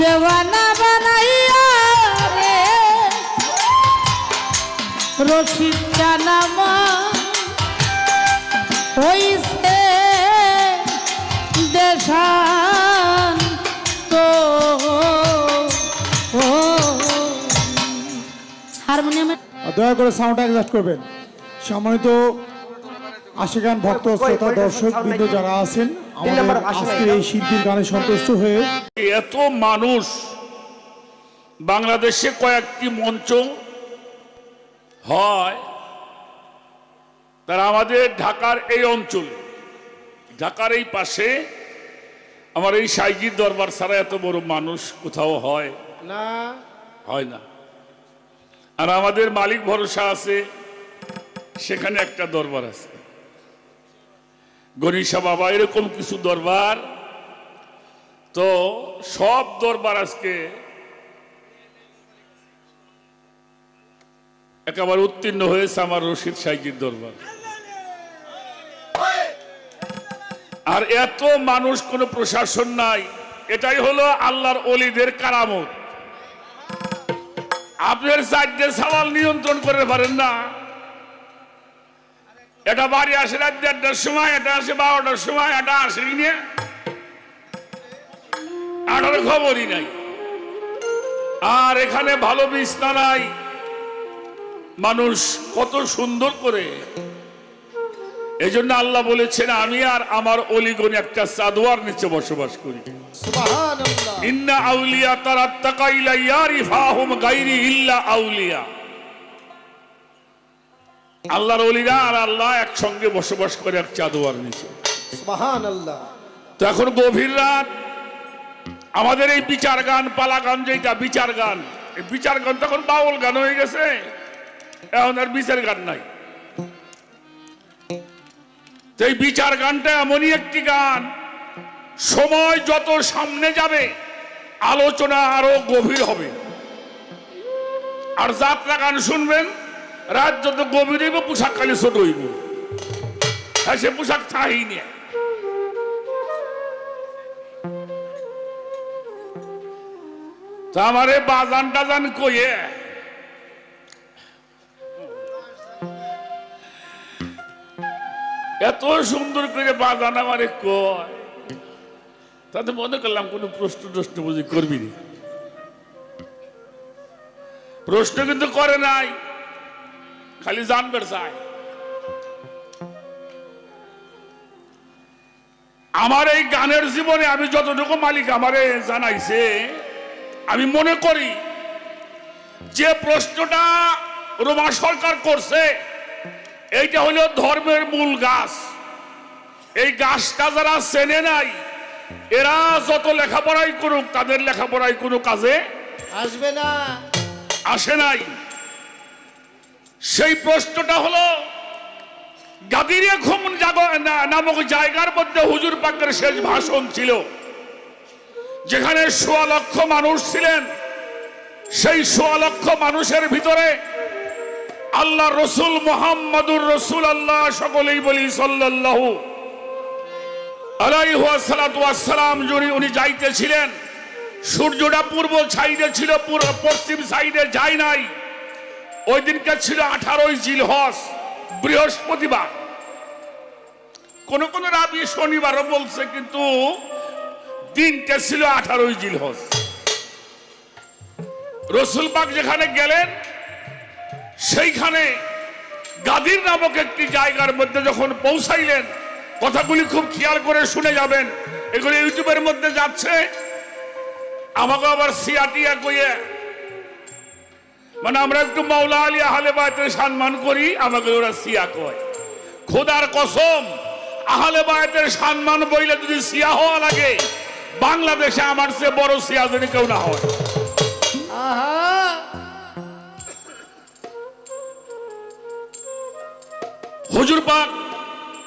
দেওয়ানা বানাইয়া রে রশিদ জানামা হইছে দেশান তো হারমোনিয়ামে দয়া করে সাউন্ড অ্যাডজাস্ট করবেন। সম্মানিত আশিকান ভক্ত শ্রোতা দর্শক বৃন্দ যারা আছেন আমাদের আজকের এই শিল্পীর গানে সন্তুষ্ট হয়ে এত মানুষ বাংলাদেশে কয়েকটি মঞ্চ হয় তারা আমাদের ঢাকার এই অঞ্চল ঢাকার এই পাশে আমার এই সাইজির দরবার ছাড়া এত বড় মানুষ কোথাও হয় না হয় না। আর আমাদের মালিক ভরসা আছে সেখানে একটা দরবার আছে গণিশা বাবা এরকম কিছু দরবার তো সব দরবার আজকে একেবারে উত্তীর্ণ হয়েছে আমার রশিদ সাইজির দরবার। আর এত মানুষ কোনো প্রশাসন নাই, এটাই হলো আল্লাহর ওলিদের কারামত। আপনার চারটে সওয়াল নিয়ন্ত্রণ করে পারেন না, এটা বাড়ি আসে রাত 1:30টার সময়, এটা আসে 12টার সময়, এটা আসেই নিয়ে আটার খবরই নাই। আর এখানে ভালো বিছনা নাই, মানুষ কত সুন্দর করে। এই জন্য আল্লাহ বলেছেন আমি আর আমার অলিগণ একটা চাদোয়ার নিচে বসবাস করি। সুবহানাল্লাহ। ইন্না আউলিয়া তারাত্তাকা ইলা ইয়ারিফাহুম গায়রি ইল্লা আউলিয়া। আল্লাহর ওলিরা আর আল্লাহ একসঙ্গে বসবাস করে এক চাদোয়ার নিচে। সুবহানাল্লাহ। তো এখন গভীর রাত আমাদের এই বিচার গান পালা গান, যেটা বিচার গান, এই বিচার গান তখন বাউল গান হয়ে গেছে, এখন আর বিচার গান নাই। এই বিচার গানটা এমনই একটি গান, সময় যত সামনে যাবে আলোচনা আরো গভীর হবে। আর যাত্রা গান শুনবেন, রাত যত গভীর হইব পোশাক খালি ছোট হইব, হ্যাঁ সে পোশাক চাই নিয়ে। তা আমারে বাজান টাজান কইয়ে এত সুন্দর করে বাজান আমারে কয়, তাতে মনে করলাম কোন প্রশ্ন টশ্ন বুঝি করবি না। প্রশ্ন কিন্তু করে নাই, খালি জানবে চাই। আমার এই গানের জীবনে আমি যতটুকু মালিক আমারে জানাইছে, আমি মনে করি যে প্রশ্নটা রোমা সরকার করছে এইটা হলো ধর্মের মূল গাছ। এই গাছটা যারা চেনে নাই, এরা যত লেখাপড়াই করুক তাদের লেখাপড়াই কোনো কাজে আসবে না, আসে নাই। সেই প্রশ্নটা হলো গাদিরিয়া খুম নামক জায়গার মধ্যে হুজুর পাকের শেষ ভাষণ ছিল, যেখানে ১৬ লক্ষ মানুষ ছিলেন। সেই ১৬ লক্ষ মানুষের ভিতরে আল্লাহ রসুল মুহাম্মাদুর রাসূলুল্লাহ, সকলেই বলি সাল্লাল্লাহু আলাইহি ওয়াসাল্লাম, উনি যাইতেছিলেন। সূর্যটা পূর্ব সাইডে ছিল, পশ্চিম সাইডে যায় নাই। ওই দিনকে ছিল 18ই জিলহজ, বৃহস্পতিবার। কোন কোন রাবি শনিবারও বলছে, কিন্তু দিনটা ছিল 18ই জিলহজ। রসুল পাক যেখানে গেলেন, সেইখানে গাদির নামক একটি জায়গার মধ্যে যখন পৌঁছাইলেন, কথাগুলি খুব খেয়াল করে শুনে যাবেন, এগুলো ইউটিউবের মধ্যে যাচ্ছে। আমাকে আবার সিয়াটিয়া কইয়ে, মানে আমরা একটু মাওলা আলী আহলে বায়তের সম্মান করি, আমাকে ওরা সিয়া কয়। খোদার কসম, আহলে বায়তের সম্মান বইলে যদি সিয়া হওয়া লাগে, বাংলাদেশে আমার চেয়ে বড় সিয়া যদি কেউ না হয়। হুজুর পাক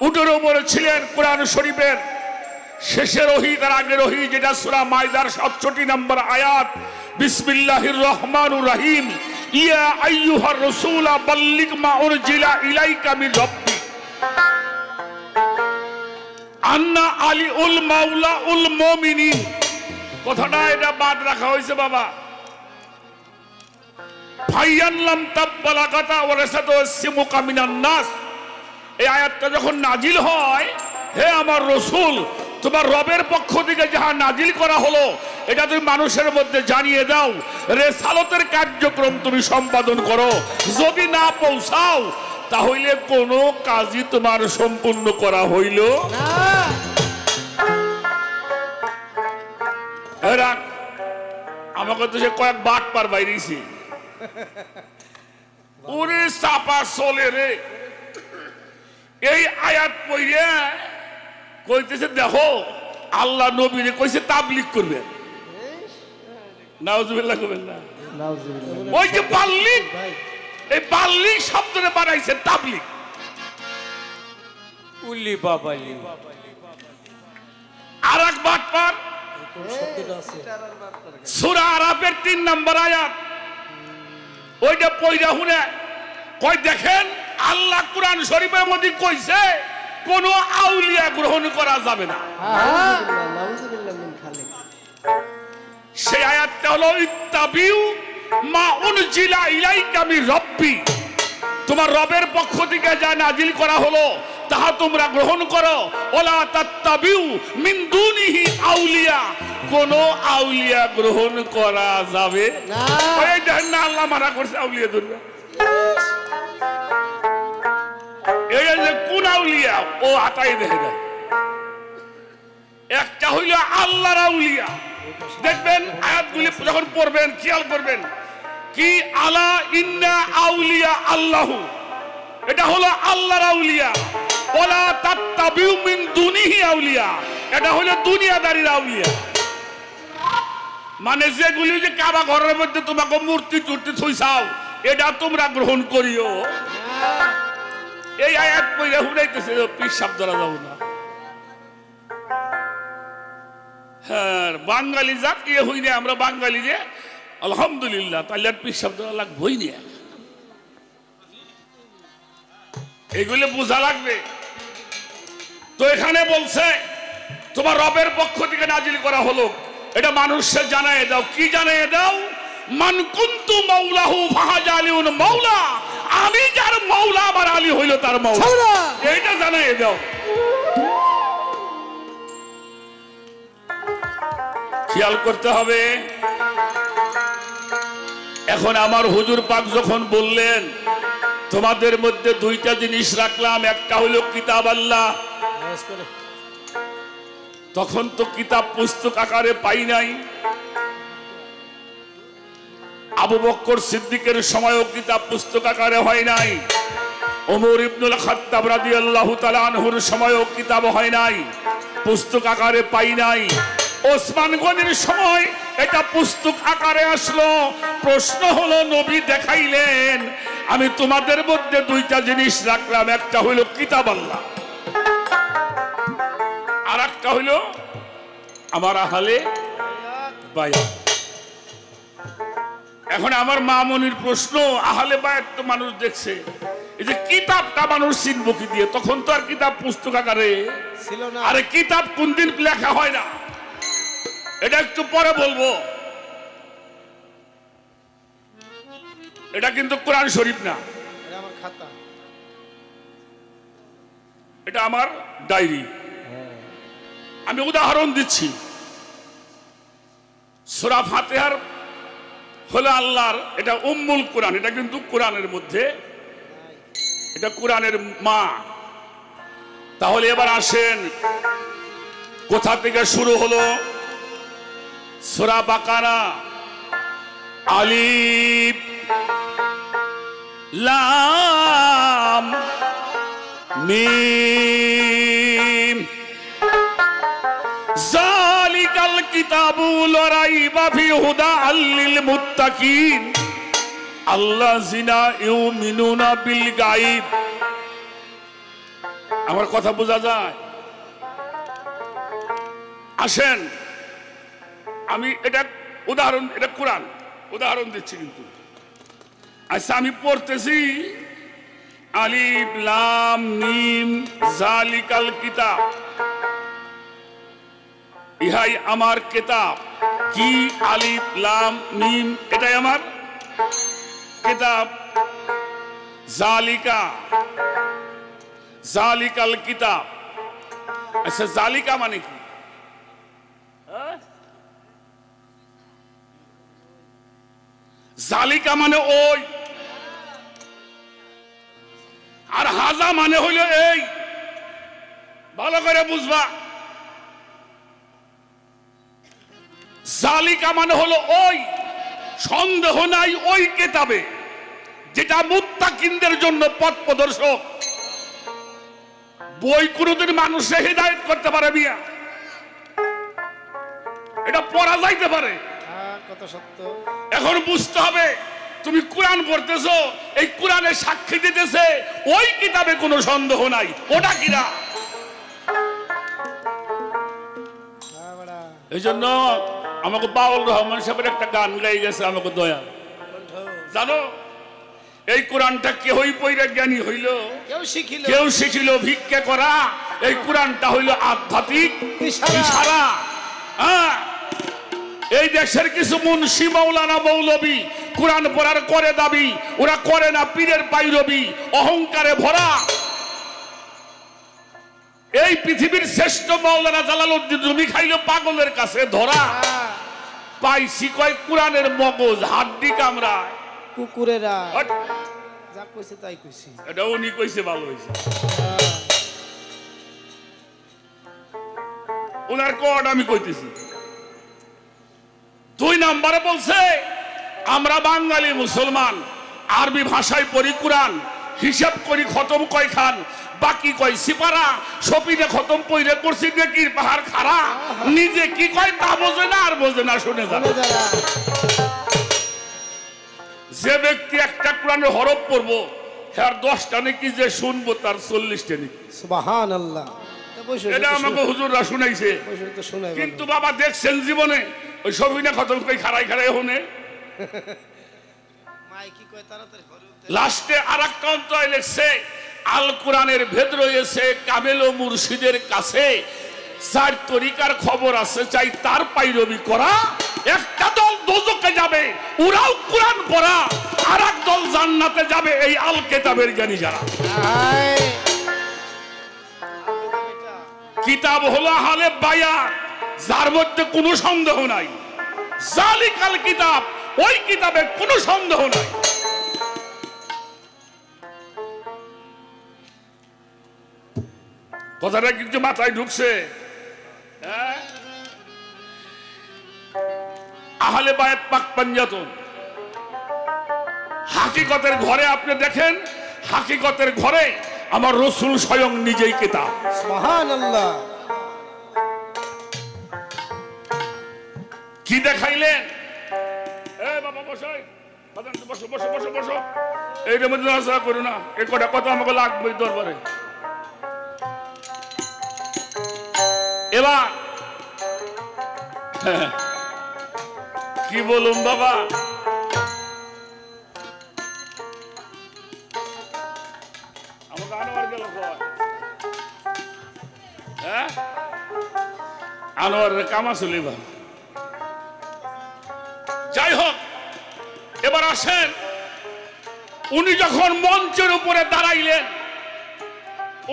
উটের উপরে ছিলেন। কোরআন শরীফের শেষের ওহী, তার আগের ওহী, যেটা সূরা মাইদার ৬৭ নম্বর আয়াত, বিসমিল্লাহির রহমানুর রহিম, ইয়া আইয়ুহার রাসূল বাল্লিগ মা উরজিলা ইলাইকা মির রাব্বিক আন্না আলিউল মাওলা উল মুমিনিন। কথাটা এটা বাদ রাখা হয়েছে বাবা। ফাইয়ানলাম তাববালাগাতা ওয়ারাসাতু সিমুকা মিনান নাস, এই আয়াতটা যখন নাজিল হয়, হে আমার রাসূল তোমার রবের পক্ষ থেকে যাহা নাজিল করা হলো এটা তুমি মানুষের মধ্যে জানিয়ে দাও, রিসালাতের কার্যক্রম তুমি সম্পাদন করো। যদি না পৌঁছাও তাহলে কোনো কাজই তোমার সম্পূর্ণ করা হইল না। এরা আমাকে তো সে কয়েক বাট পার বাইরেছি, ওরে চাপা চলে রে। এই আয়াত পড়ে কইতেছে দেখো আল্লাহ নবীরে কইছে তাবলীগ করবে। নাউজুবিল্লাহ কইবেন না। ওই যে বাল্লিক, এই বাল্লিক শব্দটা বানাইছে তাবলীগ। উল্লি বাবালি আরেক বাট পার সূরা আরাফের 3 নম্বর আয়াত, ওইটা পয়রা হুনে কই দেখেন আল্লাহ কুরআন শরীফের মধ্যে কইছে কোন আউলিয়া গ্রহণ করা যাবে না। সেই আয়াতটা হলো ইত্তাবিউ মা উনজিলা ইলাইকা মির রাব্বি, তোমার রবের পক্ষ থেকে যা নাজিল করা হলো তাহা তোমরা গ্রহণ করো। ওয়ালা তাত্তাবিউ মিন দুনিহি আউলিয়া, কোন আউলিয়া গ্রহণ করা যাবে না। এই দেখেন না আল্লাহ মানা করছে আউলিয়া ধরবে। এই যে কোন আউলিয়া ও হাতাই দেখে দেয়, একটা হইল আল্লাহর আউলিয়া। দেখবেন আয়াতগুলি যখন পড়বেন খেয়াল করবেন কি আলা ইন্না আউলিয়া আল্লাহু, এটা হলো আল্লাহর আউলিয়া। ওয়ালা তাত্তাবিউ মিন দুনিহি আউলিয়া, এটা হলো দুনিয়াদারির আউলিয়া। মানে যেগুলি যে কাবা ঘরের মধ্যে তোমাকে মূর্তি টুর্তি থইছাও এটা তোমরা গ্রহণ করিও। এই আয়াত পড়ে হুনাইতেছে পীর সাহেব ধরা যাবো না। হ্যাঁ বাঙালি জাত ইয়ে হই না, আমরা বাঙালি যে আলহামদুলিল্লাহ তাহলে আর পীর সাহেব ধরা লাগবই না, এগুলো বোঝা লাগবে। তো এখানে বলছে তোমার রবের পক্ষ থেকে নাজিল করা হলো, এটা মানুষকে জানায় দাও। কি জানায় দাও? মান কুনতু মাওলাহু ফাহাজা আলিউন মাওলা, আমি যার মাওলা আমার আলী হইল তার মাওলা, এইটা জানায় দাও। খেয়াল করতে হবে। এখন আমার হুজুর পাক যখন বললেন তোমাদের মধ্যে দুইটা জিনিস রাখলাম, একটা হলো কিতাব আল্লাহ, তখন তো কিতাব পুস্তক আকারে পাই নাই। আবু বকর সিদ্দিকের সময়ও কিতাব পুস্তক আকারে হয় নাই। ওমর ইবনুল খাত্তাব রাদিয়াল্লাহু তাআলা আনহুর সময়ও কিতাব হয় নাই, পুস্তক আকারে পাই নাই। ওসমান গনির সময় এটা পুস্তক আকারে আসলো। প্রশ্ন হলো নবী দেখাইলেন আমি তোমাদের মধ্যে দুইটা জিনিস রাখলাম, একটা হইল কিতাব আল্লাহ আর একটা হইল আমার আহলে বায়াত। এখন আমার মামনির প্রশ্ন, আহলে বায়াত তো মানুষ দেখছে, এই যে কিতাবটা মানুষ চিনবো কি দিয়ে? তখন তো আর কিতাব পুস্তক আকারে ছিল না। আরে কিতাব কোনদিন লেখা হয় না, এটা একটু পরে বলবো। এটা কিন্তু কোরআন শরীফ না, এটা আমার খাতা, এটা আমার ডায়েরি। আমি উদাহরণ দিচ্ছি, সূরা ফাতিহার হলো আল্লাহর, এটা উম্মুল কোরআন, এটা কিন্তু কোরআনের মধ্যে, এটা কোরআনের মা। তাহলে এবার আসেন কোথা থেকে শুরু হলো? সূরা বাকারা, আলিফ লাম মিম যালিকাল কিতাবু লা রাইবা ফিহি হুদাল লিল মুত্তাকিন আল্লাযিনা ইউমিনুনা বিল গায়ব। আমার কথা বোঝা যায়? আসেন আমি এটা উদাহরণ, এটা কোরআন উদাহরণ দিচ্ছি কিন্তু। আচ্ছা আমি পড়তেছি আলিফ লাম মিম যালিকাল কিতাব, ইহাই আমার কিতাব কি আলিফ লাম মিম এটাই আমার কিতাব। জালিকা জালিকাল কিতাব। আচ্ছা জালিকা মানে কি? জালিকা মানে ওই, আর হাজা মানে হইল এই। ভালো করে বুঝবা, জালিকা মানে হলো ওই, সন্দেহ নাই ওই কিতাবে যেটা মুত্তাকিনদের জন্য পথ প্রদর্শক। বই কোনদিন মানুষে হিদায়াত করতে পারে মিয়া, এটা পড়া যাইতে পারে, কত সত্য। এখন বুঝতে হবে তুমি কোরআন পড়তেছো, এই কোরআনে সাক্ষী দিতেছে ওই কিতাবে কোনো সন্দেহ নাই। ওটা কিনা এই জন্য আমাকে বাউল রহমান সাহেবের একটা গান গাই গেছে আমাকে দয়া, জানো এই কোরআনটা কেউই পইরা জ্ঞানী হইল, কেউ শিখিল ভিক্ষা করা। এই কোরআনটা হইল আধ্যাত্মিক ইশারা। হ্যাঁ, এই দেশের কিছু মুন্সি মাওলানা মৌলবী কোরআন পড়ার করে দাবি, ওরা করে না, পীরের পাইরবি, অহংকারে ভরা। এই পৃথিবীর শ্রেষ্ঠ মাওলানা জালালউদ্দিন রুমি খাইল পাগলের কাছে ধরা। পাইছি কয় কোরআনের মগজ হাড্ডি কামড়ায় কুকুরেরা যা কইছে তাই কইছি। এটা উনি কইছে, ভালো হইছে। ওনার কোড আমি কইতেছি। 2 নম্বরে বলছে আমরা বাঙালি মুসলমান, আরবি ভাষায় পড়ি কোরআন, হিসাব করি খতম কয় খান, বাকি কয় সিপারা, সপিনে খতম পইরে করছি নেকির পাহাড় খাড়া। নিজে কি কয় তা বোঝে না, আর বোঝে না শুনে যান। যে ব্যক্তি একটা কোরআনের হরফ পড়বো, আর 10টা নাকি যে শুনবো তার 40টা নাকি। সুবহানাল্লাহ। এটা আমাকে হুজুররা শুনাইছে। কিন্তু বাবা দেখছেন জীবনে ওই সবিনা খতম কই খাড়াই খাড়াই হনে লাস্টে আরেকটা অন্তরায় লেখছে আল কোরআনের ভেদ রয়েছে কামেল ও মুর্শিদের কাছে, 4 তরিকার খবর আছে, চাই তার পাইরবি করা। একটা দল দোজখে যাবে, ওরাও কোরআন পড়া, আর এক দল জান্নাতে যাবে, এই আল কিতাবের জ্ঞানী যারা। কিতাব হলো আহলে বায়াত, যার মধ্যে কোনো সন্দেহ নাই। জালিকাল কিতাব, ওই কিতাবে কোনো সন্দেহ নাই। কথাটা কিন্তু মাথায় ঢুকছে? আহলে বায়াত পাক পাঞ্জাতন হাকিকতের ঘরে আপনি দেখেন, হাকিকতের ঘরে আমার রাসূল স্বয়ং নিজেই কিতাব। সুবহানাল্লাহ। কি দেখাইলেন? এ বাবা বসো, বসো বসো বসো বসো, এইটার মধ্যে নাড়াচাড়া করো না, এই কটা কথা আমাকে লাগবে দরবারে। এবার কি বলুন বাবা, আমাকে আনোয়ার গেল, হ্যাঁ আনোয়ারের কামা চলি বা। যাই হোক, এবার আসেন, উনি যখন মঞ্চের উপরে দাঁড়াইলেন,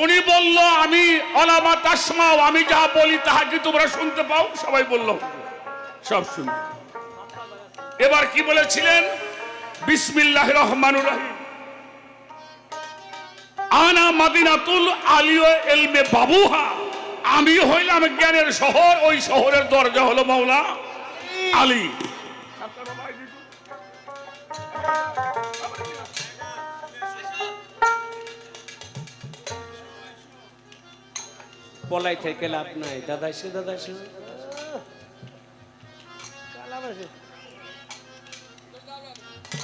উনি বলল আমি আলামা তাসমাও, আমি যা বলি তাহা কি তোমরা শুনতে পাও? সবাই বলল সব শুনি। এবার কি বলেছিলেন? বিসমিল্লাহির রহমানির রহিম, আনা মাদিনাতুল আলিয়া ইলমে বাবুহা, আমি হইলাম জ্ঞানের শহর, ওই শহরের দরজা হলো মাওলা আলী। বলাই থেকে লাভ নাই, দাদা এসে দাদা এসে।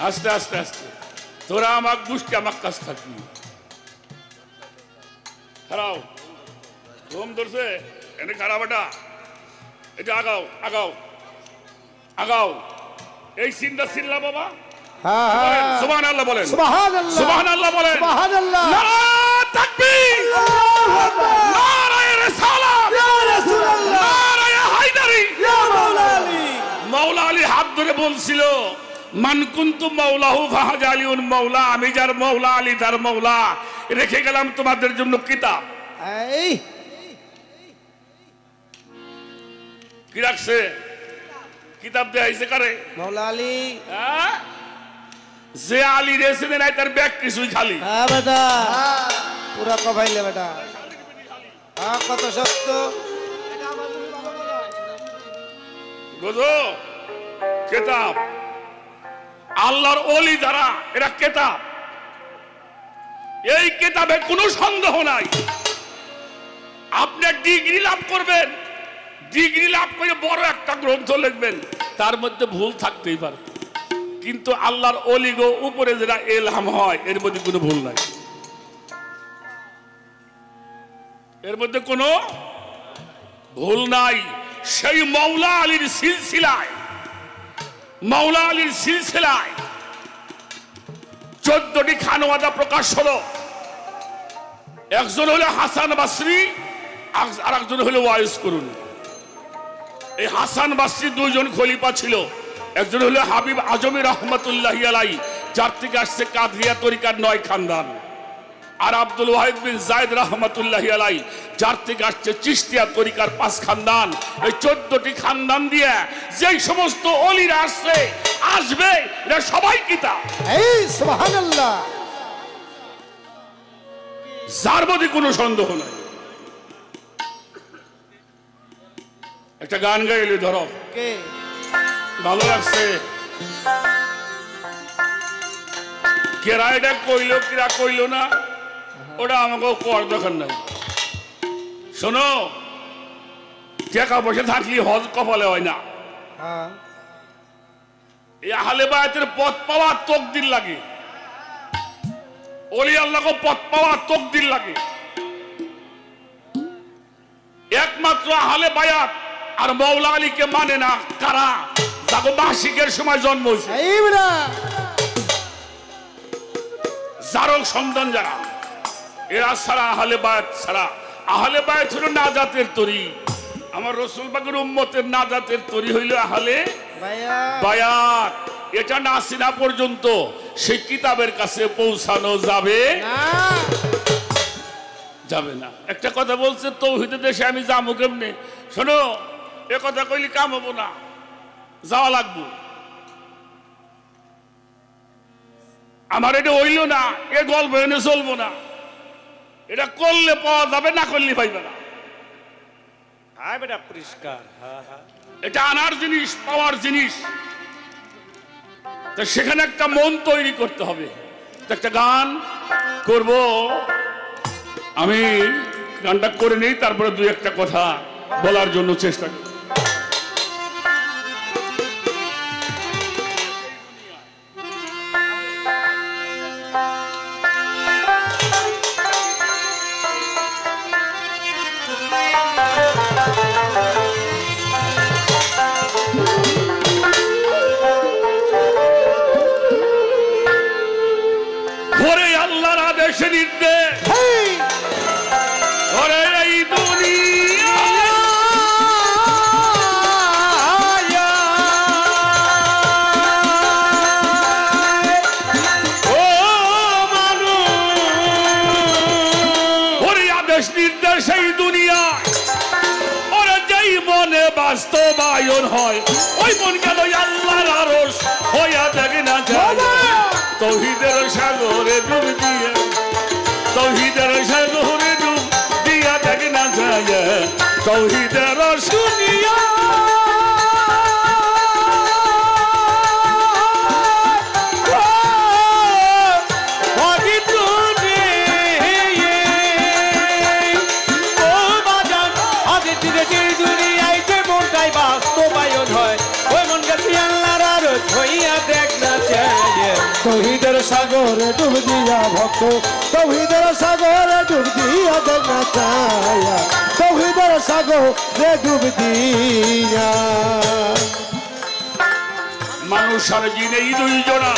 আস্তে আস্তে আস্তে, তোরা আমার গোষ্ঠী আমার কাছ থাকবি। খারাও ঘুম ধরছে, এনে খারাপটা, এটা আগাও আগাও আগাও, এই সিনটা চিনলা বাবা? সুবহানাল্লাহ বলেন, সুবহানাল্লাহ, সুবহানাল্লাহ বলেন, সুবহানাল্লাহ। নারায়ে তাকবীর, নারায়ে রিসালাত, ইয়া রাসূলুল্লাহ, নারায়ে হায়দারি, ইয়া মাওলা আলী, আলী হাত ধরে বলছিল মান কুনতু মাওলাহু ফাহাজা আলীউন মাওলা, আমি যার মাওলা আলী তার মাওলা। রেখে গেলাম তোমাদের জন্য কিতাব। এই কি রাখছে? কিতাব দেয়াইছে কারে? মাওলা আলী। হ্যাঁ? যে আলী রেছে নাই তার ব্যাগ কিছুই খালি। হ্যাঁ বেটা, পুরা কবাইলে বেটা। হ্যাঁ, কত সত্য। বুঝো কিতাব আল্লাহর ওলি যারা, এরা কিতাব। এই কিতাবে কোনো সন্দেহ নাই। আপনি ডিগ্রি লাভ করবেন, ডিগ্রি লাভ করে বড় একটা গ্রন্থ লিখবেন, তার মধ্যে ভুল থাকতেই পারে, কিন্তু আল্লাহর ওলি গো উপরে যেটা এলহাম হয় এর মধ্যে কোনো ভুল নাই। এর মধ্যে কোনো ভুল নাই। সেই মাওলা আলীর সিলসিলায়, মাওলা আলীর সিলসিলায় 14টি খানওয়াদা প্রকাশ হলো। একজন হলো হাসান বাসরি, আর একজন হলো ওয়াইস করুন। এই হাসান বাসরি দুইজন খলিফা ছিল। একজন হলো হাবিব আজমি রহমতুল্লাহি আলাইহি, যার থেকে আসছে কাদরিয়া তরিকার 9 খানদান। আর আব্দুল ওয়াহিদ বিন জায়েদ রহমতুল্লাহি আলাইহি, যার থেকে আসছে চিশতিয়া তরিকার 5 খানদান। এই 14টি খানদান দিয়ে যেই সমস্ত ওলিরা আসবে এরা সবাই কিতাব। এই সুবহানাল্লাহ, যার মধ্যে কোনো সন্দেহ নাই। একটা গান গাইলে ধরো, কে ভালো লাগছে। কেরা এটা কইলো কিরা কইলো না ওটা আমাকে কর দরকার নাই। শোনো, টাকা পয়সা থাকলে হজ কপালে হয় না। হ্যাঁ, এই আহলে বায়াতের পথ পাওয়া তকদির লাগে, ওলি আল্লাহকে পথ পাওয়া তকদির লাগে। একমাত্র আহলে বায়াত আর মাওলা আলীকে মানে না কারা? যাকে মাসিকের সময় জন্ম হয়েছে, এই বেটা জারল সন্তান যারা, এরা ছাড়া আহলে বায়াত ছাড়া। আহলে বায়াত হলো নাজাতের তরি। আমার রাসূল পাকের উম্মতের নাজাতের তরি হইল আহলে ভাইয়া। বায়াত। এটা না চিনা পর্যন্ত সেই কিতাবের কাছে পৌঁছানো যাবে যাবে না। একটা কথা বলছে, তৌহিদের দেশে আমি যাবো কেমনে? শোনো, এ কথা কইলে কাম হবো না, যাওয়া লাগবো। আমার এটা হইল না, এ গল্প এনে চলবো না। এটা করলে পাওয়া যাবে, না করলে পাইবে না। হ্যাঁ বেটা পরিষ্কার। হ্যাঁ হ্যাঁ, এটা আনার জিনিস, পাওয়ার জিনিস। তো সেখানে একটা মন তৈরি করতে হবে। তো একটা গান করব, আমি গানটা করে নেই, তারপরে 2-1টা কথা বলার জন্য চেষ্টা করি। ঘরে আল্লাহর আদেশে নির্দেশ, ঘরে এই দুনিয়া ও মানুষ, ঘরে আদেশ নির্দেশ এই দুনিয়ায়। ওরা যেই মনে বাস্তবায়ন হয়, ওই মন গেল আল্লাহর আরশ হইয়া দেখে না যায়। তৌহিদের সাগরে ডুব দিয়ে, তৌহিদের সাগরে ডুব দিয়া দেখে না যায়। তৌহিদের শুনিয়া বাস্তবায়ন হয়, ওই মন গেছে আল্লাহর আরশ হইয়া দেখ না চায়। তৌহিদের সাগরে ডুব দিয়া ভক্ত, তৌহিদের সাগরে ডুব দিয়া দেখনা চায়া, তৌহিদের সাগরে ডুব দিয়া। মানুষ আর জিনে এই 2 জনা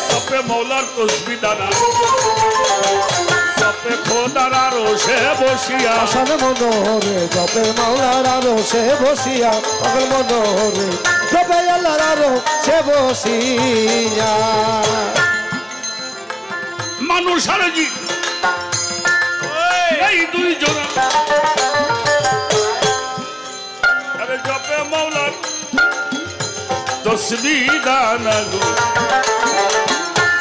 সবে মৌলার তসবিহ দানা, জপে খোদার আরশে বসিয়া আসান মনোহরে জপে মাওলার আরশে বসিয়া পাগল মনোহরে জপে আল্লাহর আরশে বসিয়া মানুষ আর জি এই দুই জোড়া আরে জপে মাওলার তসবিহ দানা গো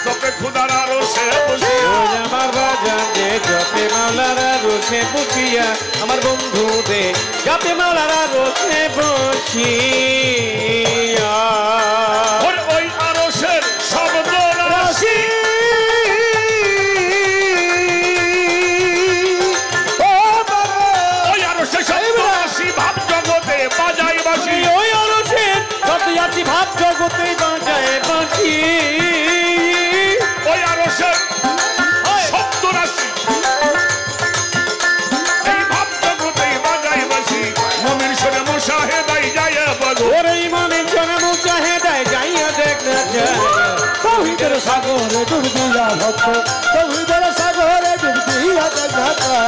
জপে খোদার আরশে বসিয়া আমার বাজান যে জপে মাওলার আরশে বসিয়া আমার বন্ধু দে জপে মাওলার আরশে বসিয়া ওই আরশের শব্দ রাশি ওই আরশের শব্দ রাশি ভাব জগতে বাজাই বাসি ওই আরশের যত আছি ভাব জগতে বাজায় বাঁশি ওই আরশের শব্দ রাশি এই ভাব জগতে বাজাই বাসি মুমিন শুনে মুশাহেদাই যায় বলো ওরে ইমানের জন্ম চাহেদায় যাইয়া দেখ না যায় তৌহিদের সাগরে ডুব দিয়া ভক্ত তৌহিদের সাগরে ডুব দিয়া দেখা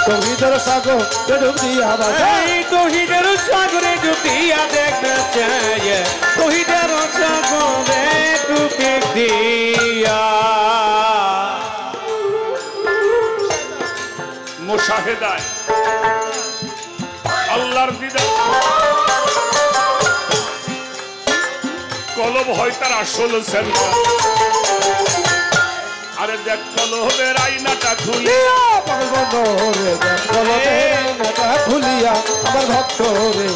তৌহিদের সাগরে ডুব দিয়া বাজায় এই তৌহিদের সাগরে ডুবিয়া দেখ না চায় তৌহিদের সাগরে ডুবে দিয়া মুশাহেদায় আল্লাহর দিদার কলব হয় তার আসল সেন্টার আরে দেখ কলবের আয়নাটা খুলে পাগল মনোহরে কলবের খুলিয়া আমার ভক্ত রে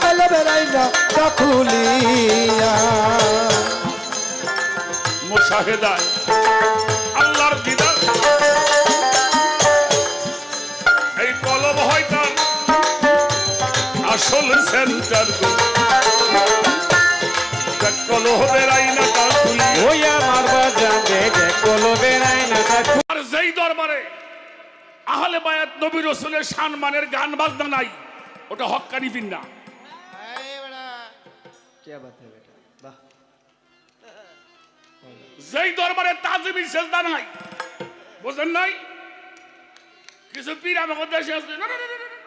কলবের আইনাটা খুলিয়া মুশাহেদায় আল্লাহর দিদার এই কলব হয় তার আসল সেন্টার দেখ কলবের আয়নাটা খুলে ওই আমার বাজান দেখ কলবের আয়নাটা আর যেই দরবারে আহলে বায়াত নবী রাসূলের সম্মানের গান বাজনা নাই ওটা হক্কানি ফিন্না যেই দরবারে তাজিমি সেজদা নাই বুঝেন নাই কিছু পীর আমাদের দেশে আছে না, না, না, না, না, না।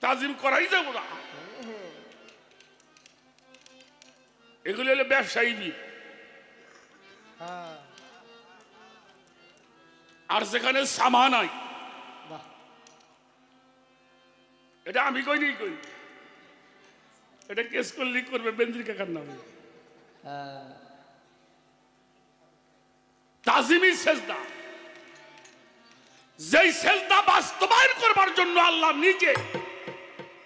তাজিম করাই যাবো না এগুলি হলো ব্যবসায়ী বীর আর যেখানে সামা নাই এটা আমি কই নি কই এটা কেস করলে করবে বেন্দ্রি কাকার নামে তাজিমি সেজদা যেই সেজদা বাস্তবায়ন করবার জন্য আল্লাহ নিজে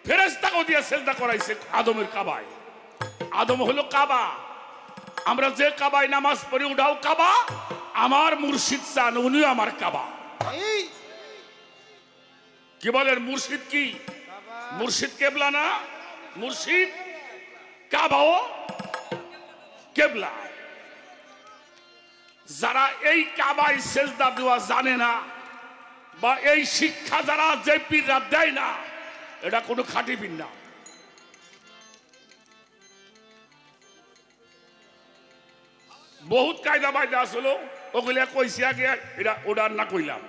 ফেরেশতাকে দিয়ে সেজদা করাইছে আদমের কাবায় আদম হলো কাবা আমরা যে কাবায় নামাজ পড়ি ওটাও কাবা আমার মুর্শিদ চান উনিও আমার কাবা কি বলেন মুর্শিদ কি মুর্শিদ কেবলা না মুর্শিদ কাবাও কেবলা যারা এই কাবায় সেজদা দেওয়া জানে না বা এই শিক্ষা যারা যে পীররা দেয় না এটা কোনো খাঁটি পীর না বহুত কায়দা বায়দা আসলো ওগুলা কইছি আগে এটা ওটার না কইলাম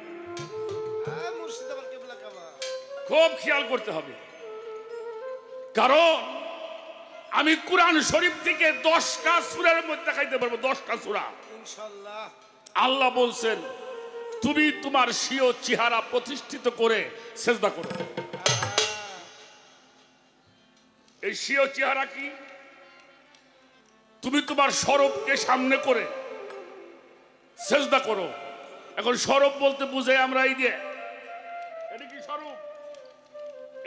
খুব খেয়াল করতে হবে কারণ আমি কুরআন শরীফ থেকে 10টা সূরার মধ্যে দেখাইতে পারবো 10টা সূরা ইনশাআল্লাহ আল্লাহ বলছেন তুমি তোমার স্বীয় চেহারা প্রতিষ্ঠিত করে সেজদা করো এই স্বীয় চেহারা কি তুমি তোমার স্বরূপকে সামনে করে সেজদা করো এখন স্বরূপ বলতে বুঝাই আমরা এই যে এটা কি স্বরূপ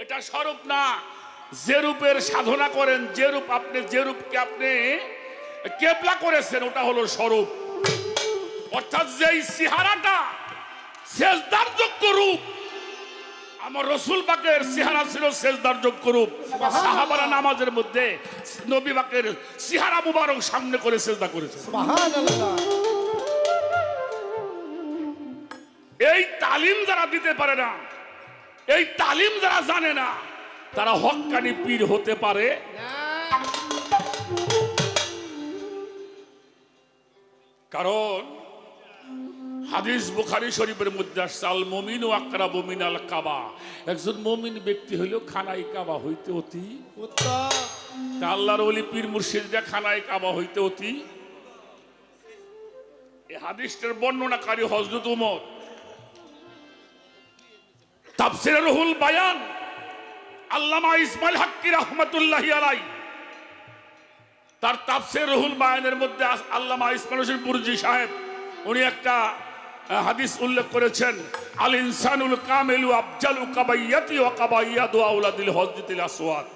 এটা স্বরূপ না যে রূপের সাধনা করেন যে রূপ আপনি যে রূপকে আপনি কেবলা করেছেন ওটা হলো স্বরূপ অর্থাৎ যেই চেহারাটা সেজদার যোগ্য রূপ আমার রাসূল পাকের চেহারা ছিল সেজদার যোগ্য রূপ সাহাবারা নামাজের মধ্যে নবী পাকের চেহারা মুবারক সামনে করে সেজদা করেছে সুবহানাল্লাহ এই তালিম যারা দিতে পারে না এই তালিম যারা জানে না তারা হক্কানি পীর হতে পারে কারণ হাদিস বুখারী শরীফের মধ্যে আসছে আল মুমিন ও আকরাবু মিনাল কাবা, একজন মুমিন ব্যক্তি হইল খানায় কাবা হইতে অতি উত্তম। তা আল্লাহর ওলি পীর মুর্শিদরা খানায় কাবা হইতে অতি। এই হাদিসটার বর্ণনাকারী হযরত ওমর তাফসীরে রুহুল বায়ান আল্লামা ইসমাইল হাক্কি রাহমাতুল্লাহি আলাইহি তার তাফসীর রুহুল বায়ানের মধ্যে আল্লামা ইসমাইল হোসেন বুরজি সাহেব উনি একটা হাদিস উল্লেখ করেছেন, আল ইনসানুল কামিলু আফজালু কাবাইয়াতি ওয়া কাবাইয়াতু আওলাদিল হযরতিল আসওয়াদ।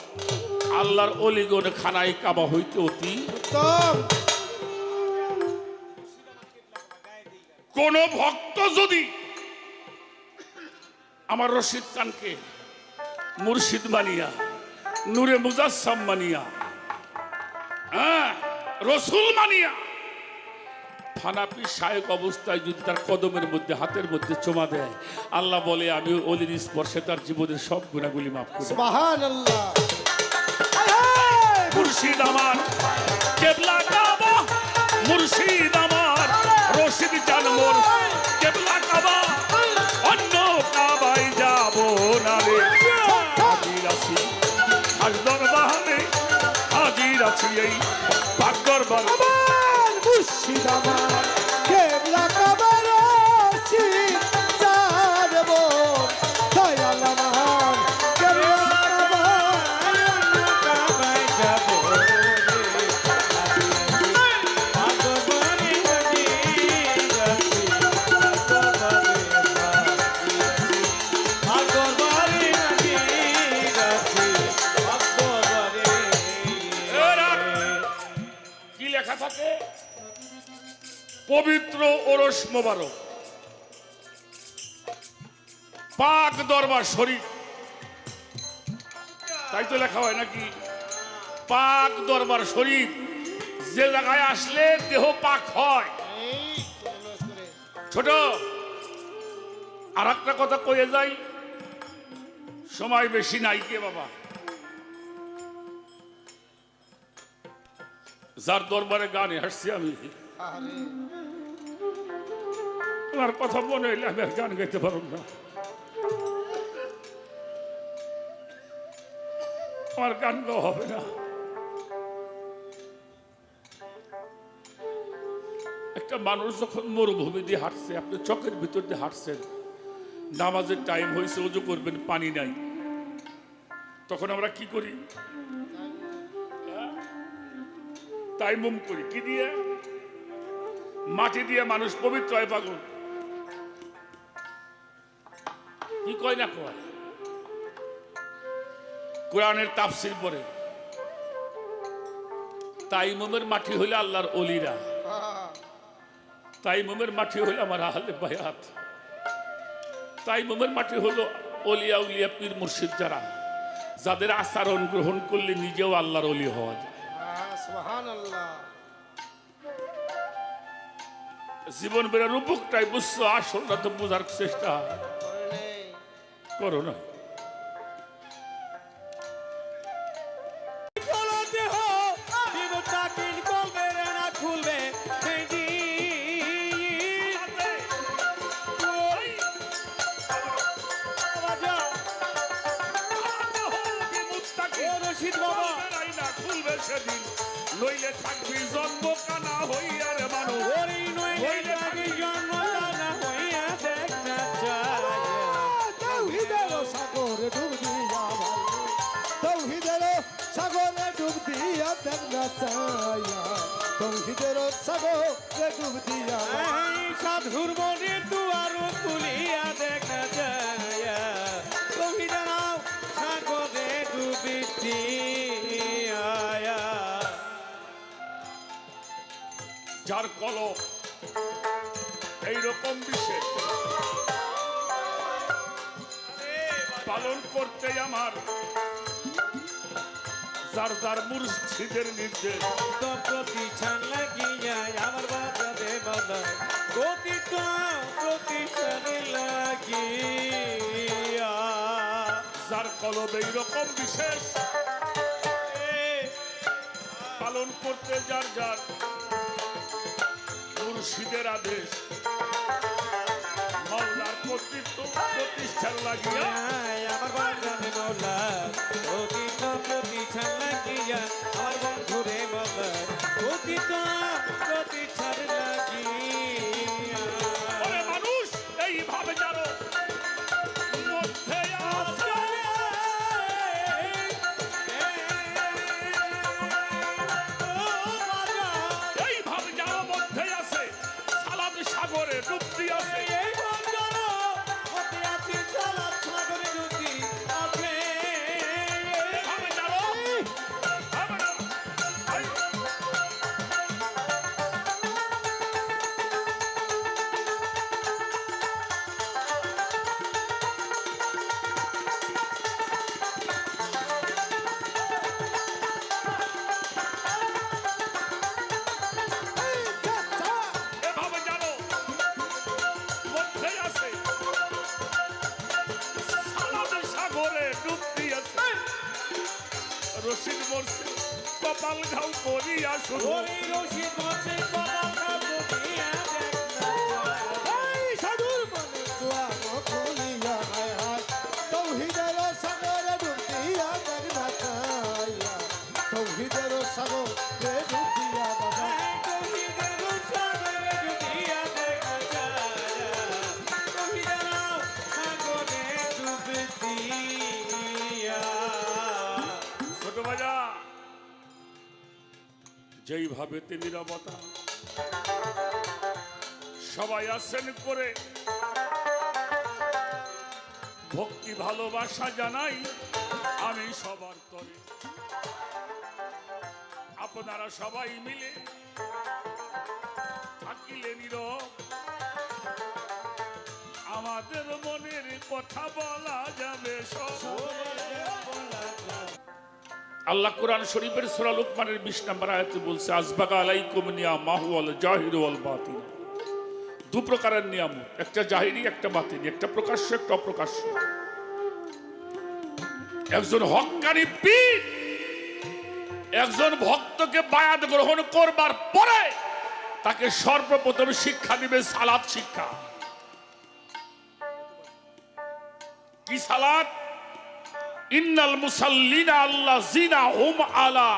আল্লাহর ওলিগণ খানায় কাবা হইতে অতি উত্তম। কোন ভক্ত যদি আমার রশিদ খানকে মুর্শিদ মানিয়া নূরে মুজাসসাম মানিয়া রসুল মানিয়া ফানাপি শায়েক অবস্থায় যদি তার কদমের মধ্যে হাতের মধ্যে চুমা দেয়, আল্লাহ বলে আমি ওলির স্পর্শে তার জীবনের সব গুনাহগুলি মাফ করে দেব। সুবহানাল্লাহ। মুর্শিদ আমার কেবলা কাবা, মুর্শিদ আমার রশিদ চান মোর কেবলা কাবা, অন্য কাবায় যাব না রে। হাজির আছি আজ দরবারে, হাজির আছি এই পাক দরবার। মুর্শিদ আমার কেবলা কাবার আছি জানব, দয়াল আমার কেবলা কাবায় যাব কি লেখা থাকে? পবিত্র ওরস মোবারক, পাক দরবার শরীফ, তাই তো লেখা হয় নাকি? পাক দরবার শরীফ, যে জায়গায় আসলে দেহ পাক হয়। ছোট আর একটা কথা কয়ে যাই, সময় বেশি নাই কে বাবা। যার দরবারে গানে হাসছি আমি, আমার কথা মনে হইলে আমি আর গান গাইতে পারব না। আমার গান গাওয়া হবে না। একটা মানুষ যখন মরুভূমি দিয়ে হাঁটছে, আপনি চকের ভিতর দিয়ে হাঁটছেন, নামাজের টাইম হয়েছে, ওযু করবেন, পানি নাই, তখন আমরা কি করি? তাইমুম করি। কি দিয়ে? মাটি দিয়ে মানুষ পবিত্র হয়। পাগল কি কয় না কয়? কোরআনের তাফসীর পড়ে, তাইমুমের মাটি হইলে আল্লাহর ওলিরা, তাইমুমের মাটি হইলে আমার আহলে বায়াত, তাইমুমের মাটি হলো ওলিয়া উলিয়া পীর মুর্শিদ, যারা যাদের আচরণ গ্রহণ করলে নিজেও আল্লাহর ওলি হওয়া যায়। সুবহানাল্লাহ। জীবন বেড়ে রূপকটাই বুঝছো, আসলটা তো বোঝার চেষ্টা করো না। খুলবে রশিদ বাবা খুলবে সেদিন, নইলে থাকবি জন্ম কানা হইয়া রে মানুষ। নইলে থাকবি জন্ম কানা হইয়া দেখ না চায়। তৌহিদের সাগরে ডুব দিয়া ভাই, তৌহিদের সাগরে ডুব দিয়া দেখনা চাইয়া, তৌহিদের সাগরে ডুব দিয়া সাধুর মনের দুয়ার খুলিয়া দেখ না চায়, তৌহিদের সাগরে ডুবি দিয়া। যার কলম এইরকম বিশেষ পালন করতে আমার যার যার মুর্শিদের নির্দেশ, প্রতিষ্ঠান লাগিয়া আমার বাজারে বাবা প্রতিটা প্রতিষ্ঠানে লাগিয়া, যার কলম এইরকম বিশেষ পালন করতে যার যার মুর্শিদের আদেশ মাওলার কর্তৃত্ব প্রতিষ্ঠার লাগিয়া আমার বাগানে মৌলা অতীত প্রতিষ্ঠান লাগিয়া আমার বন্ধুরে মৌলার অতীত প্রতিষ্ঠান লাগিয়া ওরে মানুষ এইভাবে জানো মধ্যে আছে এইভাবে জানো মধ্যে আছে সালাদ সাগরে ডুবতি আছে এইভাবে জানো এভাবে জানো মধ্যে আছে সালাদ সাগরে ডুবতি আছে রশিদ মরছে কপাল ঘাও করিয়া শুরু সাধুর মনে দোয়া খুলিয়া হায় হায় তৌহিদের সাগরে ডুবিয়া দেখনা চাইয়া তৌহিদের সাগরে ডুবিয়া বাবা ছোট বাজা যেইভাবে নিরবতা সবাই আসেন করে ভক্তি ভালোবাসা জানাই আমি সবার তরে আপনারা সবাই মিলে থাকিলে নীরব আমাদের মনের কথা বলা যাবে সব আল্লাহ কোরআন শরীফের সূরা লুকমানের 20 নম্বর আয়াতে বলছে আসবাগা আলাইকুম নিয়ামাহু ওয়াল জাহির ওয়াল বাতিন দু প্রকারের নিয়ামত একটা জাহিরি একটা বাতিনি একটা প্রকাশ্য একটা অপ্রকাশ্য একজন হক্কানি পীর একজন ভক্তকে বায়াত গ্রহণ করবার পরে তাকে সর্বপ্রথম শিক্ষা দিবে সালাত শিক্ষা কি সালাত ইন্নাল মুসাল্লিনা আল্লাযিনা হুম আলা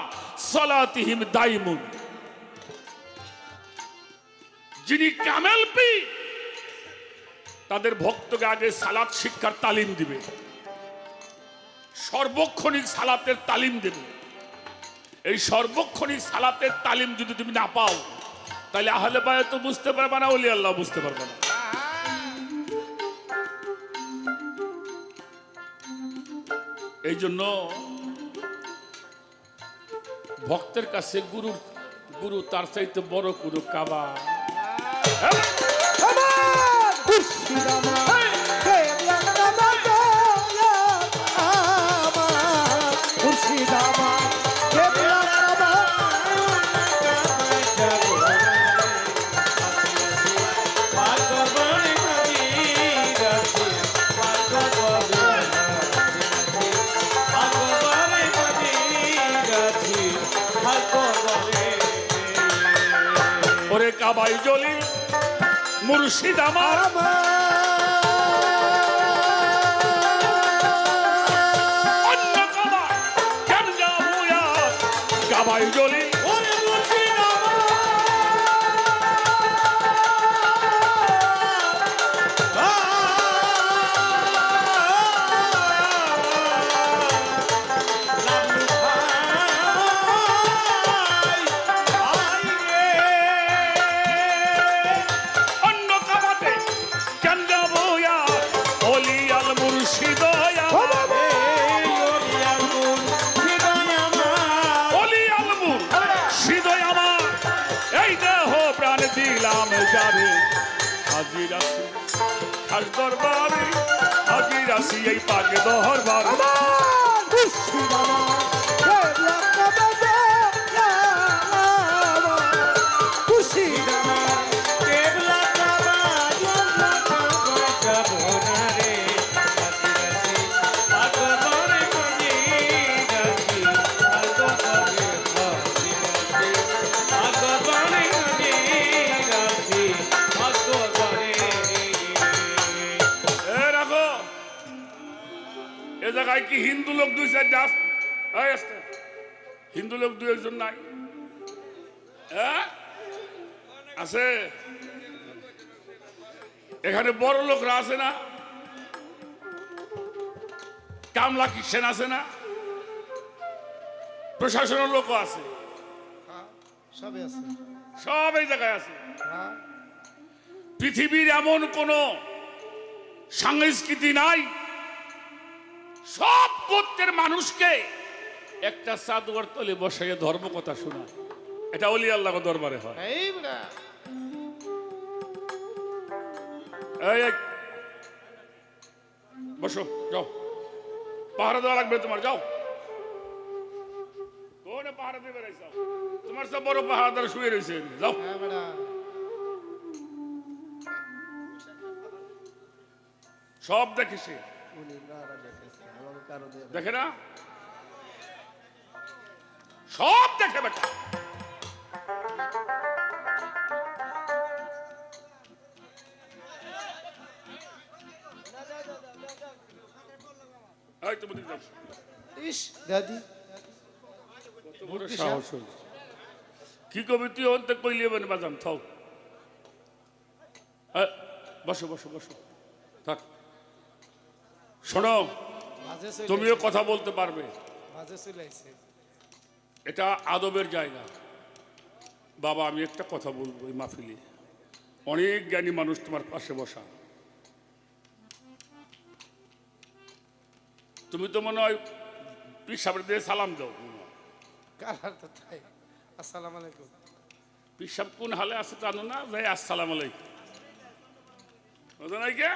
সালাতিহিম দাইমুন যিনি কামেল পীর তাদের ভক্তকে আগে সালাত শিক্ষার তালিম দিবে সর্বক্ষণিক সালাতের তালিম দেবে এই সর্বক্ষণিক সালাতের তালিম যদি তুমি না পাও তাহলে আহলে বায়াত তো বুঝতে পারবে না ওলি আল্লাহ বুঝতে পারবে না এই জন্য ভক্তের কাছে গুরু তার চাইতে বড় গুরু কাবা ওরে কাবাই জলি মুর্শিদ আমার অন্য কাবা কেন যাবো কাবাই জলি হাজির আছি খাস দরবারে হাজির আছি এই পাকে দরবার কি হিন্দু লোক দুই চারটা আসতে? হিন্দু লোক দুই একজন নাই? হ্যাঁ আছে। এখানে বড় লোকরা আছে না? কামলা কিষেন আছে না? প্রশাসনের লোকও আছে, সবই আছে। সব এই জায়গায় আছে। হ্যাঁ পৃথিবীর এমন কোন সংস্কৃতি নাই সব গোত্রের মানুষকে একটা চাদর তলে বসাইয়ে ধর্ম কথা শোনা। এটা ওলি আল্লাহ দরবারে হয়। এই বড়া এই এই, বসো, যাও, পাহারা দেওয়া লাগবে তোমার, যাও। কোনে পাহারা দেবে রাইছো? তোমার সব বড় পাহারাদার শুয়ে রয়েছে, যাও। হ্যাঁ বড়া সব দেখে সে, উনি নারা দেখেছে আমাকে কারো দিয়ে দেখে না? সব দেখে বেটা। এই তুমি যাও। ইস দাদি কত বড় সাহস হল। কি কবি তুই অন্তে কইলে বনে বাজান থাও। বসো বসো বসো, থাক। শোনো, মাঝে চলে তুমিও কথা বলতে পারবে। মাঝে চলে আইছে। এটা আদবের জায়গা। বাবা আমি একটা কথা বলবো, এই মাহফিলে অনেক জ্ঞানী মানুষ তোমার পাশে বসা। তুমি তো মনে হয় পীর সাহেবের দিয়ে সালাম দাও। কালার তো তাই। আসসালামু আলাইকুম। পীর সাহেব কোন হালে আছে জানো না? যাই আসসালাম আলাইকুম বুঝো নাই কে?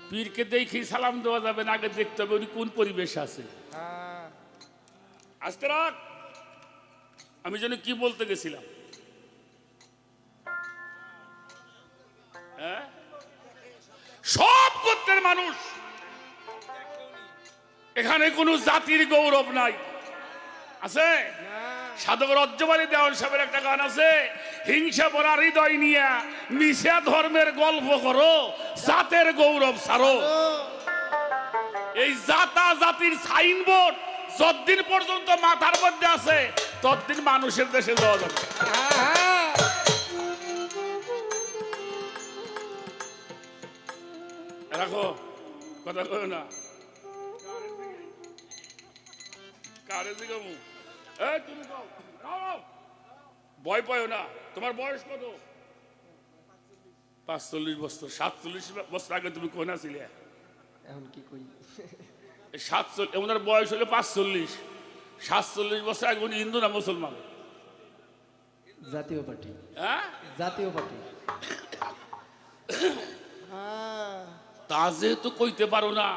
পীরকে দেখি সালাম দেওয়া যাবে না, আগে দেখতে হবে উনি কোন পরিবেশ আছে। হ্যাঁ আস্তে রাখ। আমি যেন কি বলতে গেছিলাম? হ্যাঁ, সব গোত্রের মানুষ, এখানে কোনো জাতির গৌরব নাই। আছে? সাধক রজ্জবাড়ি দেওয়ান সাহেবের একটা গান আছে, হিংসা ভরা হৃদয় নিয়ে মিশা ধর্মের গল্প করো, জাতের গৌরব ছাড়ো। এই জাতা জাতির সাইনবোর্ড যতদিন পর্যন্ত মাথার মধ্যে আছে ততদিন মানুষের দেশে যাওয়া যাবে। রাখো, কথা কয় না। কারে জিগামু? এই তুমি যাও, যাও, ভয় পাও না। তোমার বয়স কত? 45 বছর। 47 বছর আগে তুমি কোন ছিলে? এখন কি কই? 47, ওনার বয়স হলো 45। 47 বছর আগে উনি হিন্দু না মুসলমান? জাতীয় পার্টি। হ্যাঁ, জাতীয় পার্টি। তা যেহেতু কইতে পারো না,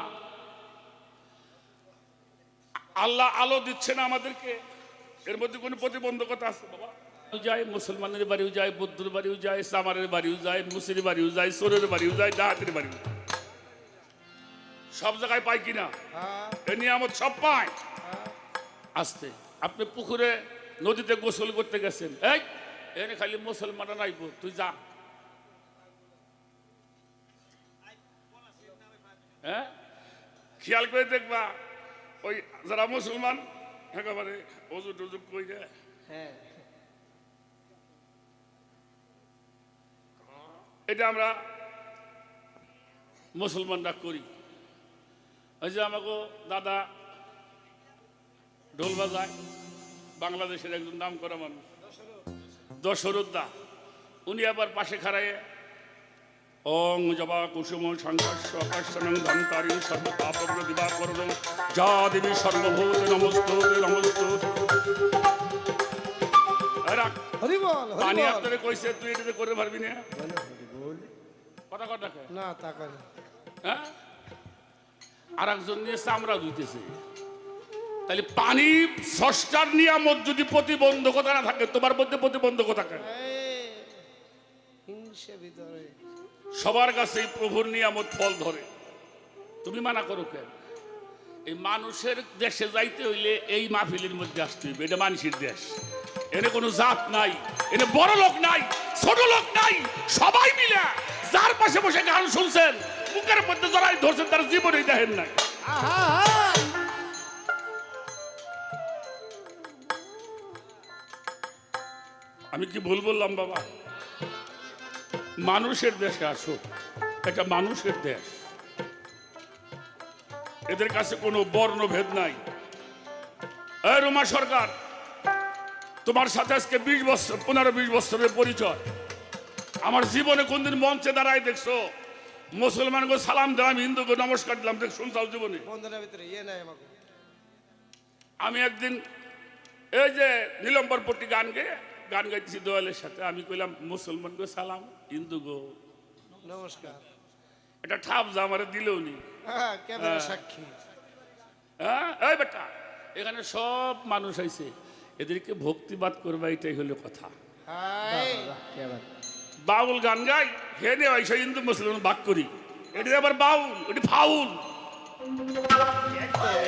আল্লাহ আলো দিচ্ছে না আমাদেরকে, এর মধ্যে কোনো প্রতিবন্ধকতা আছে? বাবা যায়, মুসলমানের বাড়িও যায়, বৌদ্ধের বাড়িও যায়, সামারের বাড়িও যায়, মুসির বাড়িও যায়, সোরের বাড়িও যায়, ডাহাতের বাড়িও যায়। সব জায়গায় পাই কিনা? এ নিয়ামত সব পায়। আসতে আপনি পুকুরে নদীতে গোসল করতে গেছেন, এই এনে খালি মুসলমানরা নাইবো, তুই যা। হ্যাঁ, খেয়াল করে দেখবা ওই যারা মুসলমান একেবারে অজু টজু করে। হ্যাঁ, এটা আমরা মুসলমানরা করি। ওই যে আমাকে দাদা ঢোল বাজায়, বাংলাদেশের একজন নাম করা মানুষ দশরথ দা, উনি আবার পাশে খাড়ায় ওং জবা কুসুম সংঘর্ষ আকাশনং ধন্তারি সর্বপাপগ্র দিবাকরণ যা দেবী সর্বভূত নমস্তুতে নমস্তুতে। হরি বল হরি পানি বল। আপনারে কইছে তুই এটা করে পারবি না? কথা কথা না তা করে না। হ্যাঁ, আর একজন নিয়ে চামড়া ধুইতেছে। তাহলে পানি স্রষ্টার নিয়ামত যদি প্রতিবন্ধকতা না থাকে, তোমার মধ্যে প্রতিবন্ধকতা কেন? হিংসে ভিতরে সবার কাছে প্রভুর নিয়ামত ফল ধরে, তুমি মানা করো কেন? এই মানুষের দেশে যাইতে হইলে এই মাহফিলের মধ্যে আসতে হইবে। এটা মানুষের দেশ, এনে কোনো জাত নাই, এনে বড় লোক নাই, ছোট লোক নাই, সবাই মিলে যার পাশে বসে গান শুনছেন, মুখের মধ্যে জড়াই ধরছেন, তার জীবনেই দেখেন নাই। আমি কি ভুল বললাম বাবা? মানুষের দেশে আসো, এটা মানুষের দেশ। এদের কাছে কোনো বর্ণভেদ নাই। এই রুমা সরকার, তোমার সাথে আজকে 20 বছর 15-20 বছরের পরিচয়। আমার জীবনে কোনদিন মঞ্চে দাঁড়ায় দেখছো মুসলমানকে সালাম দিলাম, হিন্দুকে নমস্কার দিলাম, দেখ শুনছাও জীবনে? আমি একদিন এই যে নীলম্বরপট্টি গান গাইতেছি দোয়ালের সাথে, আমি কইলাম মুসলমানকে সালাম, হিন্দু গো নমস্কার। এটা ঠাপ যা আমার দিলেও নি। সাক্ষী। হ্যাঁ এই বেটা, এখানে সব মানুষ আইছে, এদেরকে ভক্তিবাদ করবা, এটাই হলো কথা। বাউল গান গাই হে নে আইসা হিন্দু মুসলমান ভাগ করি, এটা আবার বাউল, এটা ফাউল।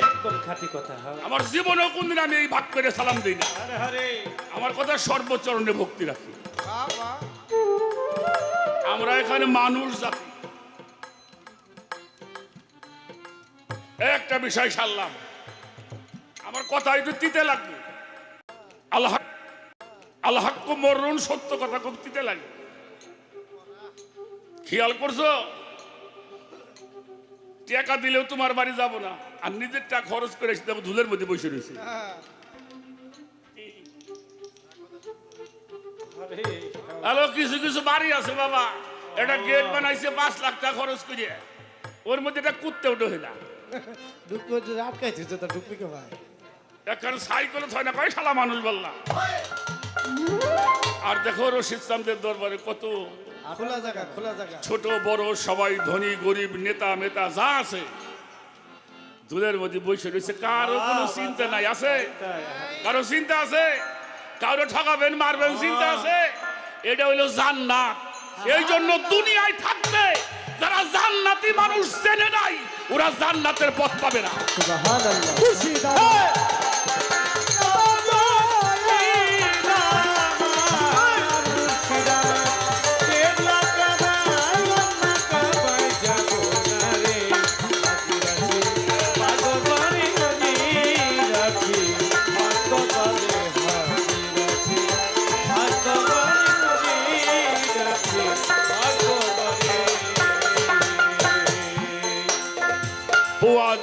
একদম খাঁটি কথা। আমার জীবনেও কোনদিন আমি এই ভাগ করে সালাম দিই না। আমার কথা সর্বচরণে ভক্তি রাখি। আমরা এখানে মানুষ জাতি। একটা বিষয় সারলাম, আমার কথা একটু তিতে লাগবে। আল্লাহ আল্লাহ মরণ, সত্য কথা খুব তিতে লাগে। খেয়াল করছো? টাকা দিলেও তোমার বাড়ি যাব না, আর নিজের টাকা খরচ করে এসে ধুলের মধ্যে বসে রয়েছে। হ্যালো, কিছু কিছু বাড়ি আছে বাবা, এটা গেট বানাইছে 5 লাখ টাকা খরচ করে, ওর মধ্যে এটা কুত্তে উঠে না। এখন সাইকেল হয় না, কয় শালা মানুষ বললাম। আর দেখো রশিদ চান্দের দরবারে কত খোলা জায়গা, খোলা জায়গা, ছোট বড় সবাই, ধনী গরিব, নেতা মেতা যা আছে দুলের মধ্যে বসে রয়েছে। কারো কোনো চিন্তা নাই, আছে কারো চিন্তা আছে? কারো ঠকাবেন মারবেন চিন্তা আছে? এটা হইলো জান্নাত। এই জন্য দুনিয়ায় থাকতে যারা জান্নাতি মানুষ চেনে নাই, ওরা জান্নাতের পথ পাবে না।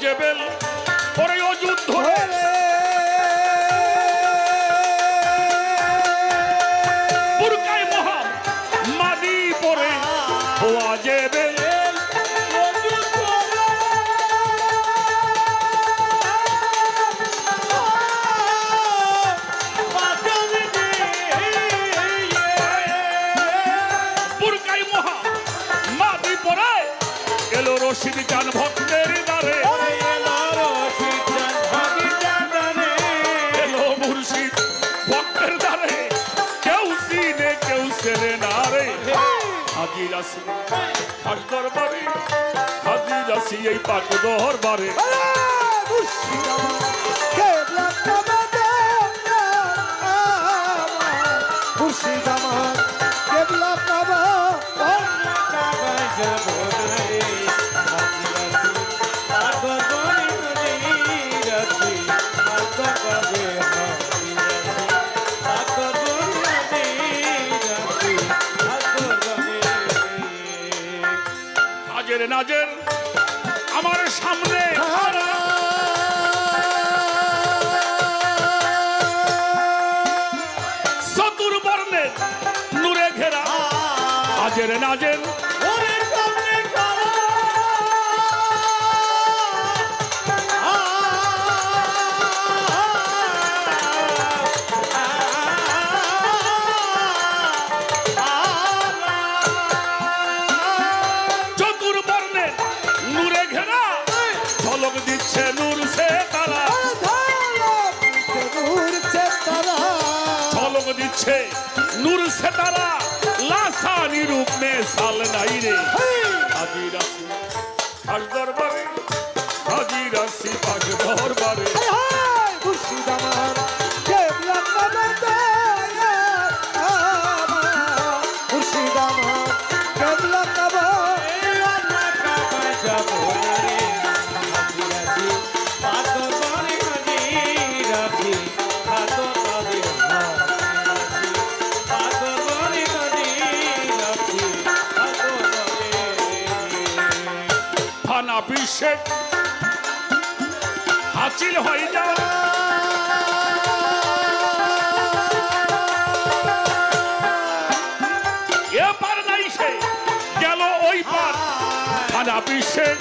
জেবেল পরে অযুদ্ধ বুরকায় মহা মাদি পরে হওয়া জেবেল বুরকায় মহা মাদি পরে এলো রশিদ চান ভক্তের দ্বারে। হাজির আছি এই পাক দরবারে। নাজের আমার সামনে চতুর্বর্ণের নূরে ঘেরা হাজের নাজের দিচ্ছে নূর সে তারা, ঝলক দিচ্ছে নূর সে তারা, লাসানি রূপ মে সাল নাই রে। হাজির আছি খাস দরবারে, হাজির আছি পাক দরবারে। বিশ্বের হাসিল হয়ে যাওয়া এপার নাই সে গেল ওই পার সারা বিশ্বের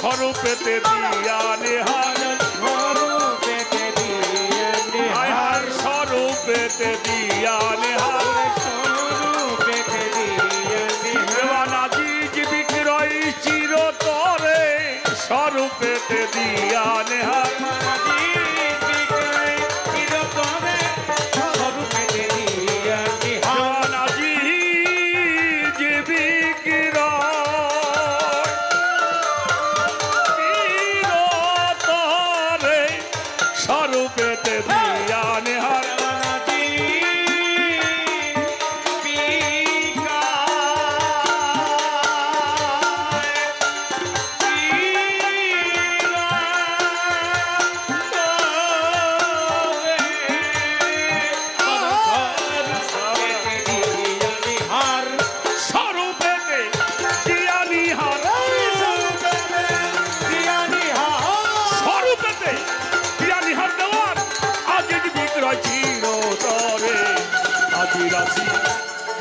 স্বরূপেতে দিয়া নিহার স্বরূপেতে দিয়া নিহার স্বরূপেতে দিয়া নিহার দেওয়ানাজি বিক্রয় চিরতরে স্বরূপেতে দিয়া নিহার স্বরূপেতে দিয়া নিহার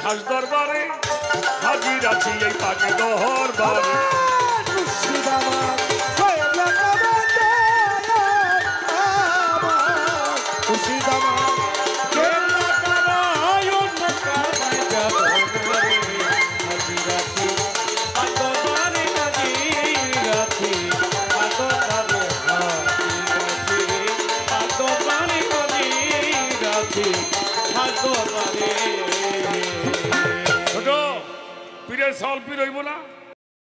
খাস দরবারে হাজির আছি এই পাকে দরবারে ছোট পীরের সাল পীর হইব না